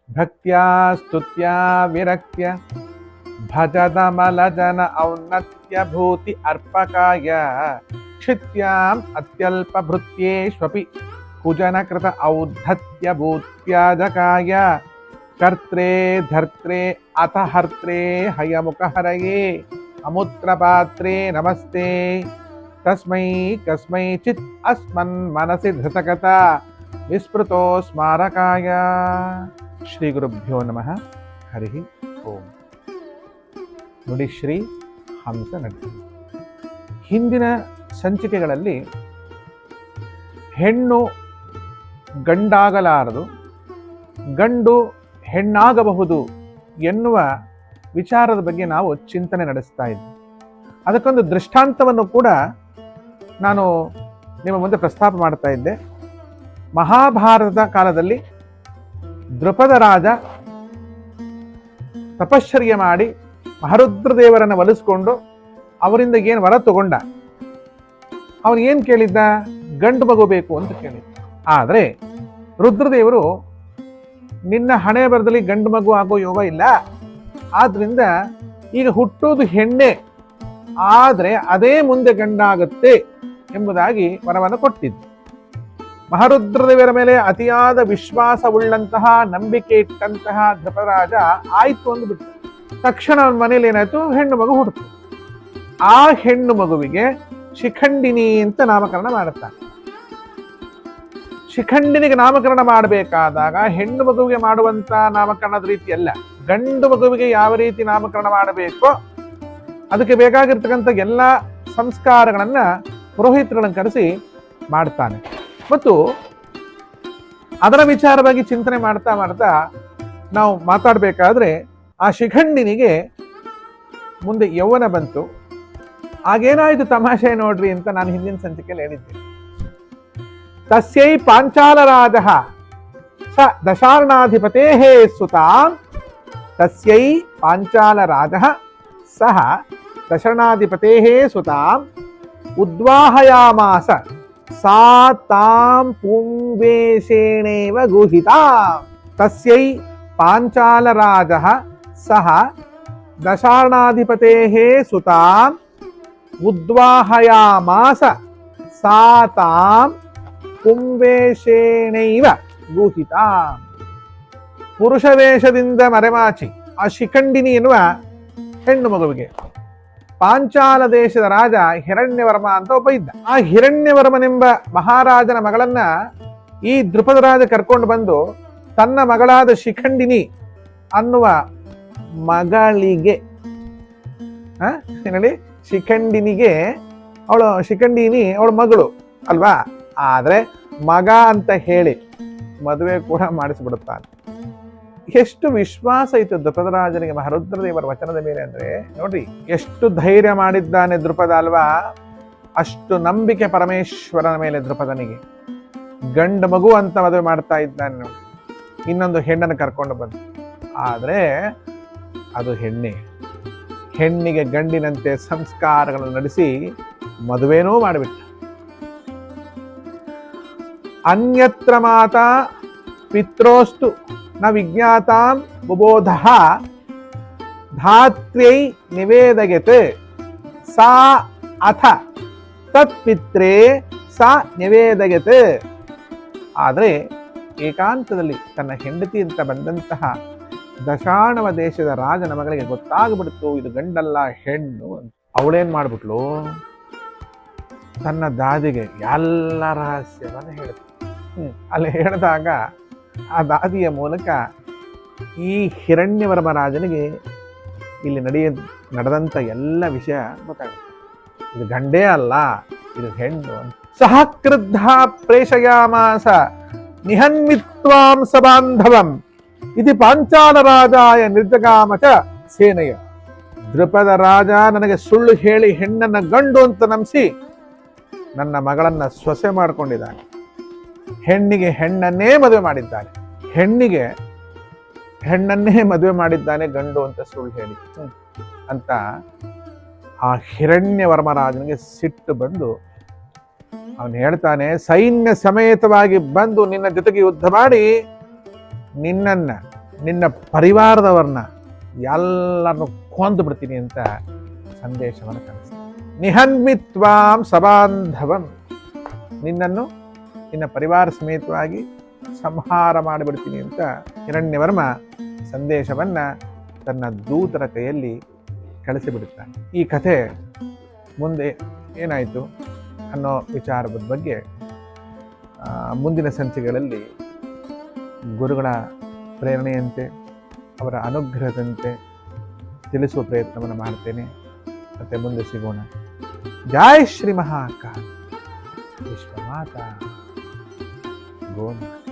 ಭಕ್ತ್ಯಾ ಸ್ತುತ್ಯಾ ವಿರಕ್ತ್ಯ ಭಜದಮಲಜನ ಔನ್ನತ್ಯ ಭೂತಿ ಅರ್ಪಕಾಯ ಕ್ಷಿತ್ಯಾಂ ಅತ್ಯಲ್ಪ ಭೃತ್ಯೇಷ್ವಪಿ ಕುಜನಕೃತ ಔದ್ಧತ್ಯ ಭೂತ್ಯಾಜಕಾಯ ಕರ್ತ್ರೇ ಧರ್ತ್ರೇ ಅಥ ಹರ್ತ್ರೇ ಹಯಮುಖಹರಯೇ ಅಮೂತ್ರಪಾತ್ರೇ ನಮಸ್ತೆ ತಸ್ಮೈ ಕಸ್ಮೈಚಿತ್ ಅಸ್ಮನ್ ಮನಸಿ ಧೃತಕತ ವಿಸ್ಮೃತೋ ಸ್ಮಾರಕಾಯ. ಶ್ರೀ ಗುರುಭ್ಯೋ ನಮಃ. ಹರಿ ಓಂ. ನುಡಿ ಶ್ರೀ ಹಂಸ ನಡಿ. ಹಿಂದಿನ ಸಂಚಿಕೆಗಳಲ್ಲಿ ಹೆಣ್ಣು ಗಂಡಾಗಲಾರದು, ಗಂಡು ಹೆಣ್ಣಾಗಬಹುದು ಎನ್ನುವ ವಿಚಾರದ ಬಗ್ಗೆ ನಾವು ಚಿಂತನೆ ನಡೆಸ್ತಾ ಇದ್ವಿ. ಅದಕ್ಕೊಂದು ದೃಷ್ಟಾಂತವನ್ನು ಕೂಡ ನಾನು ನಿಮ್ಮ ಮುಂದೆ ಪ್ರಸ್ತಾಪ ಮಾಡ್ತಾ ಇದ್ದೆ. ಮಹಾಭಾರತದ ಕಾಲದಲ್ಲಿ ದೃಪದ ರಾಜ ತಪಶ್ಚರ್ಯ ಮಾಡಿ ಮಹರುದ್ರದೇವರನ್ನು ಒಲಿಸ್ಕೊಂಡು ಅವರಿಂದ ಏನು ವರ ತಗೊಂಡ. ಅವನು ಏನು ಕೇಳಿದ್ದ? ಗಂಡು ಮಗು ಬೇಕು ಅಂತ ಕೇಳಿದ್ದ. ಆದರೆ ರುದ್ರದೇವರು ನಿನ್ನ ಹಣೆ ಬರದಲ್ಲಿ ಗಂಡು ಮಗು ಆಗೋ ಯೋಗ ಇಲ್ಲ, ಆದ್ರಿಂದ ಈಗ ಹುಟ್ಟೋದು ಹೆಣ್ಣೆ, ಆದರೆ ಅದೇ ಮುಂದೆ ಗಂಡಾಗುತ್ತೆ ಎಂಬುದಾಗಿ ವರವನ್ನು ಕೊಟ್ಟಿದ್ದು. ಮಹರುದ್ರದೇವರ ಮೇಲೆ ಅತಿಯಾದ ವಿಶ್ವಾಸವುಳ್ಳಂತಹ, ನಂಬಿಕೆ ಇಟ್ಟಂತಹ ಧೃತರಾಜ ಆಯ್ತು ಅಂದ್ಬಿಟ್ಟು ತಕ್ಷಣ ಅವನ ಮನೇಲಿ ಏನಾಯ್ತು? ಹೆಣ್ಣು ಮಗು ಹುಟ್ಟಿತು. ಆ ಹೆಣ್ಣು ಮಗುವಿಗೆ ಶಿಖಂಡಿನಿ ಅಂತ ನಾಮಕರಣ ಮಾಡುತ್ತಾನೆ. ಶಿಖಂಡಿನಿಗೆ ನಾಮಕರಣ ಮಾಡಬೇಕಾದಾಗ ಹೆಣ್ಣು ಮಗುವಿಗೆ ಮಾಡುವಂತ ನಾಮಕರಣದ ರೀತಿಯಲ್ಲ, ಗಂಡು ಮಗುವಿಗೆ ಯಾವ ರೀತಿ ನಾಮಕರಣ ಮಾಡಬೇಕೋ ಅದಕ್ಕೆ ಬೇಕಾಗಿರ್ತಕ್ಕಂಥ ಎಲ್ಲ ಸಂಸ್ಕಾರಗಳನ್ನ ಪುರೋಹಿತರನ್ನು ಕರೆಸಿ ಮಾಡ್ತಾನೆ. ಮತ್ತು ಅದರ ವಿಚಾರವಾಗಿ ಚಿಂತನೆ ಮಾಡ್ತಾ ಮಾಡ್ತಾ ನಾವು ಮಾತಾಡಬೇಕಾದ್ರೆ ಆ ಶಿಖಂಡಿನಿಗೆ ಮುಂದೆ ಯೌವನ ಬಂತು. ಆಗೇನಾಯ್ತು ತಮಾಷೆ ನೋಡ್ರಿ ಅಂತ ನಾನು ಹಿಂದಿನ ಸಂಚಿಕೆಯಲ್ಲಿ ಹೇಳಿದ್ದೆ. ತಸ್ಯೈ ಪಾಂಚಾಲರಾಜ ಸ ದಶಾರ್ಣಾಧಿಪತೇ ಸುತಾಂ ತಸ್ಯೈ ಪಾಂಚಾಲರಾಜ ಸಹ ದಶರ್ಣಾಧಿಪತೇ ಸುತಾಂ ಉದ್ವಾಹಯಾಮಾಸ ಸಾ ತಾಂ ಪುಂವೇಶೇಣೇವ ಗುಹಿತಾಂ. ತಸ್ಯೈ ಪಾಂಚಾಲರಾಜ ಸಹ ದಶಾರ್ಣಾಧಿಪತೇ ಸುತಾಂ ಉದ್ವಾಹಯಾಮಾಸ ಸಾ ತಾಂ ಪುಂವೇಶೇಣೈವ ಗುಹಿತಾಂ. ಪುರುಷ ವೇಷದಿಂದ ಮರೆಮಾಚಿ ಆ ಶಿಖಂಡಿನಿ ಎನ್ನುವ ಹೆಣ್ಣು ಮಗುವಿಗೆ ಪಾಂಚಾಲ ದೇಶದ ರಾಜ ಹಿರಣ್ಯವರ್ಮ ಅಂತ ಒಬ್ಬ ಇದ್ದ. ಆ ಹಿರಣ್ಯವರ್ಮನೆಂಬ ಮಹಾರಾಜನ ಮಗಳನ್ನ ಈ ದೃಪದ ರಾಜ ಕರ್ಕೊಂಡು ಬಂದು ತನ್ನ ಮಗಳಾದ ಶಿಖಂಡಿನಿ ಅನ್ನುವ ಮಗಳಿಗೆ ಹೇಳಿ ಶಿಖಂಡಿನಿಗೆ ಶಿಖಂಡಿನಿ ಅವಳ ಮಗಳು ಅಲ್ವಾ, ಆದ್ರೆ ಮಗ ಅಂತ ಹೇಳಿ ಮದುವೆ ಕೂಡ ಮಾಡಿಸಿಬಿಡುತ್ತಾನೆ. ಎಷ್ಟು ವಿಶ್ವಾಸ ಇತ್ತು ದೃಪದರಾಜನಿಗೆ ಮಹರುದ್ರದೇವರ ವಚನದ ಮೇಲೆ ಅಂದ್ರೆ ನೋಡ್ರಿ, ಎಷ್ಟು ಧೈರ್ಯ ಮಾಡಿದ್ದಾನೆ ದೃಪದ ಅಲ್ವಾ. ಅಷ್ಟು ನಂಬಿಕೆ ಪರಮೇಶ್ವರನ ಮೇಲೆ ದೃಪದನಿಗೆ. ಗಂಡು ಮಗು ಅಂತ ಮದುವೆ ಮಾಡ್ತಾ ಇದ್ದಾನೆ ನೋಡಿ, ಇನ್ನೊಂದು ಹೆಣ್ಣನ್ನು ಕರ್ಕೊಂಡು ಬಂದು. ಆದ್ರೆ ಅದು ಹೆಣ್ಣೆ. ಹೆಣ್ಣಿಗೆ ಗಂಡಿನಂತೆ ಸಂಸ್ಕಾರಗಳನ್ನು ನಡೆಸಿ ಮದುವೆನೂ ಮಾಡಿಬಿಟ್ಟ. ಅನ್ಯತ್ರ ಮಾತಾ ಪಿತ್ರೋಸ್ತು ನ ವಿಜ್ಞಾತಾಂ ಬುಬೋಧ ಧಾತ್ರ್ಯೈ ನಿವೇದಯತೆ ಸಾ ಅಥ ತತ್ಪಿತ್ರೇ ಸಾ ನಿವೇದಯತೆ. ಆದರೆ ಏಕಾಂತದಲ್ಲಿ ತನ್ನ ಹೆಂಡತಿ ಅಂತ ಬಂದಂತಹ ದಶಾಣವ ದೇಶದ ರಾಜನ ಮಗಳಿಗೆ ಗೊತ್ತಾಗ್ಬಿಡ್ತು ಇದು ಗಂಡಲ್ಲ ಹೆಣ್ಣು ಅಂತ. ಅವಳೇನ್ ಮಾಡ್ಬಿಟ್ಲು? ತನ್ನ ದಾದಿಗೆ ಎಲ್ಲ ರಹಸ್ಯವನ್ನು ಹೇಳಿದ್ರು. ಅಲ್ಲಿ ಹೇಳಿದಾಗ ಆ ದಾದಿಯ ಮೂಲಕ ಈ ಹಿರಣ್ಯವರ್ಮ ರಾಜನಿಗೆ ಇಲ್ಲಿ ನಡೆದಂತ ಎಲ್ಲ ವಿಷಯ ಗೊತ್ತಾಗುತ್ತೆ. ಇದು ಗಂಡೇ ಅಲ್ಲ, ಇದು ಹೆಣ್ಣು ಅಂತ. ಸಹ ಕ್ರುದ್ಧ ಪ್ರೇಷಯಾಮಾಸ ನಿಹನ್ಮಿತ್ವಾಂ ಸಬಾಂಧವಂ ಇದು ಪಾಂಚಾಲ ರಾಜಾಯ ನಿರ್ಜಗಾಮಚ ಸೇನೆಯ. ದೃಪದ ರಾಜ ನನಗೆ ಸುಳ್ಳು ಹೇಳಿ ಹೆಣ್ಣನ್ನ ಗಂಡು ಅಂತ ನಂಬಿಸಿ ನನ್ನ ಮಗಳನ್ನ ಸೊಸೆ ಮಾಡಿಕೊಂಡಿದ್ದಾನೆ. ಹೆಣ್ಣಿಗೆ ಹೆಣ್ಣನ್ನೇ ಮದುವೆ ಮಾಡಿದ್ದಾನೆ, ಹೆಣ್ಣಿಗೆ ಹೆಣ್ಣನ್ನೇ ಮದುವೆ ಮಾಡಿದ್ದಾನೆ ಗಂಡು ಅಂತ ಸುಳ್ಳು ಹೇಳಿ ಅಂತ ಆ ಹಿರಣ್ಯವರ್ಮರಾಜನಿಗೆ ಸಿಟ್ಟು ಬಂದು ಅವನು ಹೇಳ್ತಾನೆ, ಸೈನ್ಯ ಸಮೇತವಾಗಿ ಬಂದು ನಿನ್ನ ಜೊತೆಗೆ ಯುದ್ಧ ಮಾಡಿ ನಿನ್ನನ್ನ ನಿನ್ನ ಪರಿವಾರದವ್ರನ್ನ ಎಲ್ಲರನ್ನು ಕೊಂದು ಬಿಡ್ತೀನಿ ಅಂತ ಸಂದೇಶವನ್ನು ಕಳಿಸ್ತಾನೆ. ನಿಹನ್ಮಿತ್ವಾಂ ಸಬಾಂಧವಂ, ನಿನ್ನನ್ನು ನಿನ್ನ ಪರಿವಾರ ಸಮೇತವಾಗಿ ಸಂಹಾರ ಮಾಡಿಬಿಡ್ತೀನಿ ಅಂತ ಹಿರಣ್ಯವರ್ಮ ಸಂದೇಶವನ್ನ ತನ್ನ ದೂತರ ಕೈಯಲ್ಲಿ ಕಳಿಸಿಬಿಡುತ್ತಾನೆ. ಈ ಕಥೆ ಮುಂದೆ ಏನಾಯಿತು ಅನ್ನೋ ವಿಚಾರದ ಬಗ್ಗೆ ಮುಂದಿನ ಸಂಚಿಕೆಗಳಲ್ಲಿ ಗುರುಗಳ ಪ್ರೇರಣೆಯಂತೆ ಅವರ ಅನುಗ್ರಹದಂತೆ ತಿಳಿಸುವ ಪ್ರಯತ್ನವನ್ನು ಮಾಡ್ತೇನೆ. ಮತ್ತೆ ಮುಂದೆ ಸಿಗೋಣ. ಜೈ ಶ್ರೀ ಮಹಾಕಾಲ್ ವಿಶ್ವಮಾತಾ ಗೋಮಾತಾ.